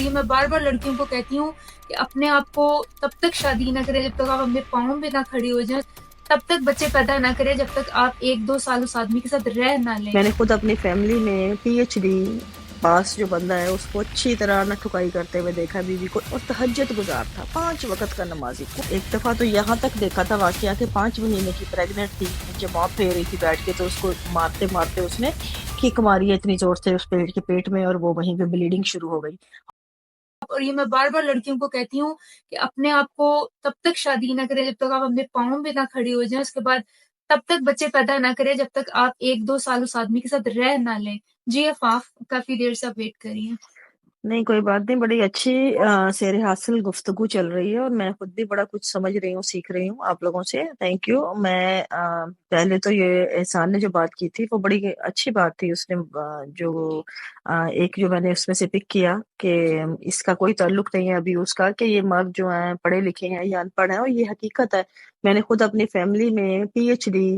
اور یہ میں بار بار لڑکیوں کو کہتی ہوں کہ اپنے آپ کو تب تک شادی نہ کرے جب تک آپ اپنے پاؤں پہ نہ کھڑی ہو جائیں، تب تک بچے پیدا نہ کرے جب تک آپ 1-2 سال اس آدمی کے ساتھ رہ نہ لیں۔ میں نے خود اپنی فیملی میں پی ایچ ڈی پاس جو بندہ ہے اس کو اچھی طرح نہ ٹھکائی کرتے ہوئے دیکھا بیوی کو، اور تہجد گزار تھا، 5 وقت کا نمازی۔ ایک دفعہ تو یہاں تک دیکھا تھا واقعہ کہ 5 مہینے کی پریگننٹ تھی، جب ماں پھیر رہی تھی بیٹھ کے تو اس کو مارتے مارتے اس نے کک ماری ہے اتنی زور سے اس پیٹ کے پیٹ میں، اور وہ وہیں پہ بلیڈنگ شروع ہو گئی۔ اور یہ میں بار بار لڑکیوں کو کہتی ہوں کہ اپنے آپ کو تب تک شادی نہ کرے جب تک آپ اپنے پاؤں پہ نہ کھڑی ہو جائیں، اس کے بعد تب تک بچے پیدا نہ کرے جب تک آپ 1-2 سال اس آدمی کے ساتھ رہ نہ لیں۔ جی افاف، کافی دیر سے آپ ویٹ کر رہی ہیں۔ نہیں کوئی بات نہیں، بڑی اچھی سیر حاصل گفتگو چل رہی ہے، اور میں خود بھی بڑا کچھ سمجھ رہی ہوں، سیکھ رہی ہوں آپ لوگوں سے، تھینک یو۔ میں پہلے تو یہ احسان نے جو بات کی تھی وہ بڑی اچھی بات تھی، اس نے جو ایک جو میں نے اس میں سے پک کیا کہ اس کا کوئی تعلق نہیں ہے ابھی اس کا، کہ یہ مرد جو ہیں پڑھے لکھے ہیں یا ان پڑھ ہیں، اور یہ حقیقت ہے۔ میں نے خود اپنی فیملی میں پی ایچ ڈی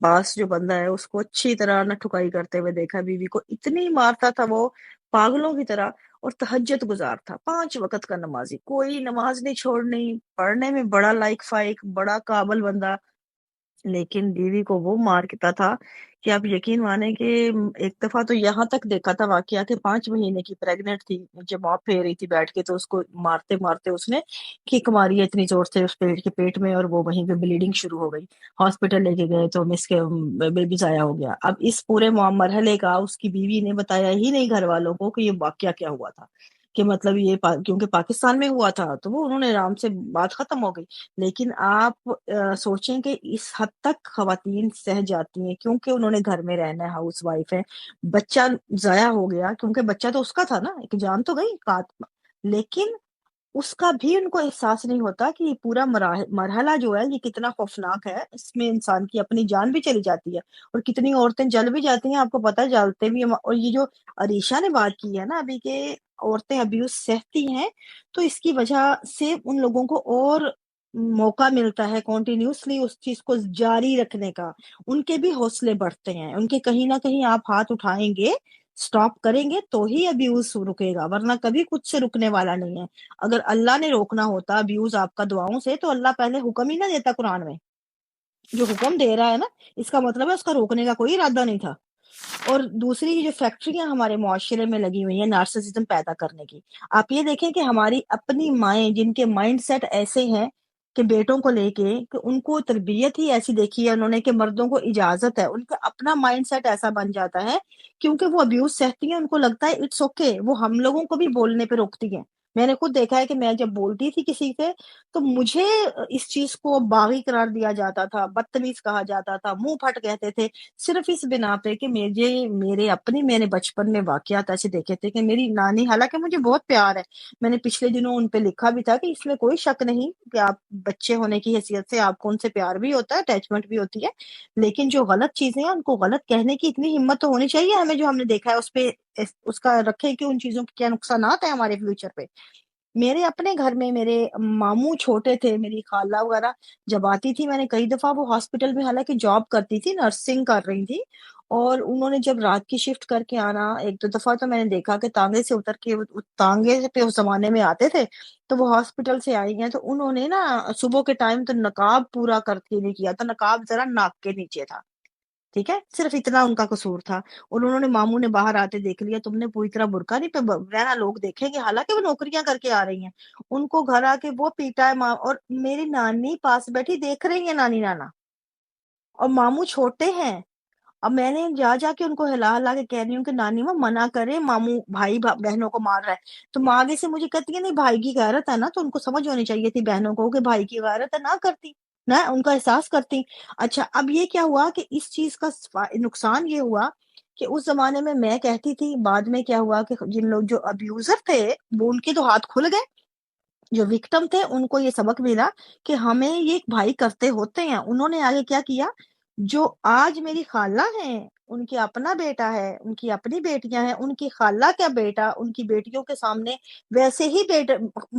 پاس جو بندہ ہے اس کو اچھی طرح نہ ٹھکائی کرتے ہوئے دیکھا، بیوی کو اتنی مارتا تھا وہ پاگلوں کی طرح، اور تہجد گزار تھا، 5 وقت کا نمازی، کوئی نماز نہیں چھوڑنی، پڑھنے میں بڑا لائق فائق، بڑا قابل بندہ، لیکن بیوی کو وہ مارتا تھا کہ آپ یقین مانیں کہ ایک دفعہ تو یہاں تک دیکھا تھا واقعہ کہ 5 مہینے کی پریگننٹ تھی، جب ماں پھیر رہی تھی بیٹھ کے تو اس کو مارتے مارتے اس نے کک ماری ہے اتنی زور سے اس پیٹ کے پیٹ میں، اور وہ وہیں پہ بلیڈنگ شروع ہو گئی۔ ہاسپٹل لے کے گئے تو مس کے بیبی ضائع ہو گیا۔ اب اس پورے مرحلے کا اس کی بیوی نے بتایا ہی نہیں گھر والوں کو کہ یہ واقعہ کیا ہوا تھا، کہ مطلب یہ کیونکہ پاکستان میں ہوا تھا تو وہ انہوں نے آرام سے بات ختم ہو گئی۔ لیکن آپ سوچیں کہ اس حد تک خواتین سہ جاتی ہیں کیونکہ انہوں نے گھر میں رہنا ہے، ہاؤس وائف ہے، بچہ ضائع ہو گیا کیونکہ بچہ تو اس کا تھا نا، ایک جان تو گئی لیکن اس کا بھی ان کو احساس نہیں ہوتا کہ یہ پورا مرحلہ جو ہے یہ کتنا خوفناک ہے، اس میں انسان کی اپنی جان بھی چلی جاتی ہے، اور کتنی عورتیں جل بھی جاتی ہیں، آپ کو پتہ جلتے بھی ہیں۔ اور یہ جو عریشہ نے بات کی ہے نا ابھی کہ عورتیں ابیوز سہتی ہیں، تو اس کی وجہ سے ان لوگوں کو اور موقع ملتا ہے کنٹینیوسلی اس چیز کو جاری رکھنے کا، ان کے بھی حوصلے بڑھتے ہیں، ان کے کہیں نہ کہیں آپ ہاتھ اٹھائیں گے، سٹاپ کریں گے تو ہی ابیوز رکے گا، ورنہ کبھی کچھ سے رکنے والا نہیں ہے۔ اگر اللہ نے روکنا ہوتا ابیوز آپ کا دعاؤں سے تو اللہ پہلے حکم ہی نہ دیتا قرآن میں، جو حکم دے رہا ہے نا اس کا مطلب ہے اس کا روکنے کا کوئی ارادہ نہیں تھا۔ اور دوسری جو فیکٹریاں ہمارے معاشرے میں لگی ہوئی ہیں نارسسزم پیدا کرنے کی، آپ یہ دیکھیں کہ ہماری اپنی مائیں جن کے مائنڈ سیٹ ایسے ہیں کہ بیٹوں کو لے کے کہ ان کو تربیت ہی ایسی دیکھی ہے انہوں نے کہ مردوں کو اجازت ہے، ان کا اپنا مائنڈ سیٹ ایسا بن جاتا ہے کیونکہ وہ ابیوز سہتی ہیں، ان کو لگتا ہے اٹس اوکے، وہ ہم لوگوں کو بھی بولنے پہ روکتی ہیں۔ میں نے خود دیکھا ہے کہ میں جب بولتی تھی کسی سے تو مجھے اس چیز کو باغی قرار دیا جاتا تھا، بدتمیز کہا جاتا تھا، منہ پھٹ کہتے تھے، صرف اس بنا پہ کہ میں نے بچپن میں واقعات ایسے دیکھے تھے کہ میری نانی، حالانکہ مجھے بہت پیار ہے، میں نے پچھلے دنوں ان پہ لکھا بھی تھا کہ اس میں کوئی شک نہیں کہ آپ بچے ہونے کی حیثیت سے آپ کو ان سے پیار بھی ہوتا ہے، اٹیچمنٹ بھی ہوتی ہے، لیکن جو غلط چیزیں ہیں ان کو غلط کہنے کی اتنی ہمت تو ہونی چاہیے ہمیں، جو ہم نے دیکھا ہے اس پہ اس کا رکھیں کہ ان چیزوں کے کیا نقصانات ہیں ہمارے فیوچر پہ۔ میرے اپنے گھر میں میرے ماموں چھوٹے تھے، میری خالہ وغیرہ جب آتی تھی، میں نے کئی دفعہ، وہ ہاسپٹل میں حالانکہ جاب کرتی تھی، نرسنگ کر رہی تھی، اور انہوں نے جب رات کی شفٹ کر کے آنا، ایک دو دفعہ تو میں نے دیکھا کہ تانگے سے اتر کے، تانگے پہ اس زمانے میں آتے تھے، تو وہ ہاسپٹل سے آئی ہیں تو انہوں نے نا صبح کے ٹائم تو نقاب پورا کر کے نہیں کیا تھا، نقاب ذرا ناک کے نیچے تھا، ٹھیک ہے، صرف اتنا ان کا قصور تھا، اور انہوں نے ماموں نے باہر آتے دیکھ لیا، تم نے پوری طرح برقع نہیں پہ رہنا، لوگ دیکھیں گے، حالانکہ وہ نوکریاں کر کے آ رہی ہیں، ان کو گھر آ کے وہ پیٹا ہے ماں، اور میری نانی پاس بیٹھی دیکھ رہی ہیں، نانی نانا، اور ماموں چھوٹے ہیں۔ اب میں نے جا جا کے ان کو ہلا ہلا کے کہہ رہی ہوں کہ نانی ماں منع کرے، ماموں بھائی بہنوں کو مار رہا ہے، تو ماں آگے سے مجھے کہتی ہے نہیں بھائی کی غیرت ہے نا، تو ان کو سمجھ ہونی چاہیے تھی بہنوں کو کہ بھائی کی غیرت ہے، نہ کرتی، نہ ان کا احساس کرتی۔ اچھا اب یہ کیا ہوا کہ اس چیز کا نقصان یہ ہوا کہ اس زمانے میں کہتی تھی، بعد میں کیا ہوا کہ جن لوگ جو ابیوزر تھے وہ ان کے تو ہاتھ کھل گئے، جو وکٹم تھے ان کو یہ سبق ملا کہ ہمیں یہ بھائی کرتے ہوتے ہیں۔ انہوں نے آگے کیا کیا، جو آج میری خالہ ہیں ان کے اپنا بیٹا ہے، ان کی اپنی بیٹیاں ہیں، ان کی خالہ کا بیٹا ان کی بیٹیوں کے سامنے ویسے ہی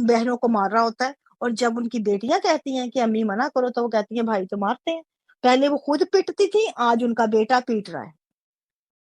بہنوں کو مار رہا ہوتا ہے، اور جب ان کی بیٹیاں کہتی ہیں کہ امی منع کرو تو وہ کہتی ہیں بھائی تو مارتے ہیں، پہلے وہ خود پیٹتی تھی، آج ان کا بیٹا پیٹ رہا ہے۔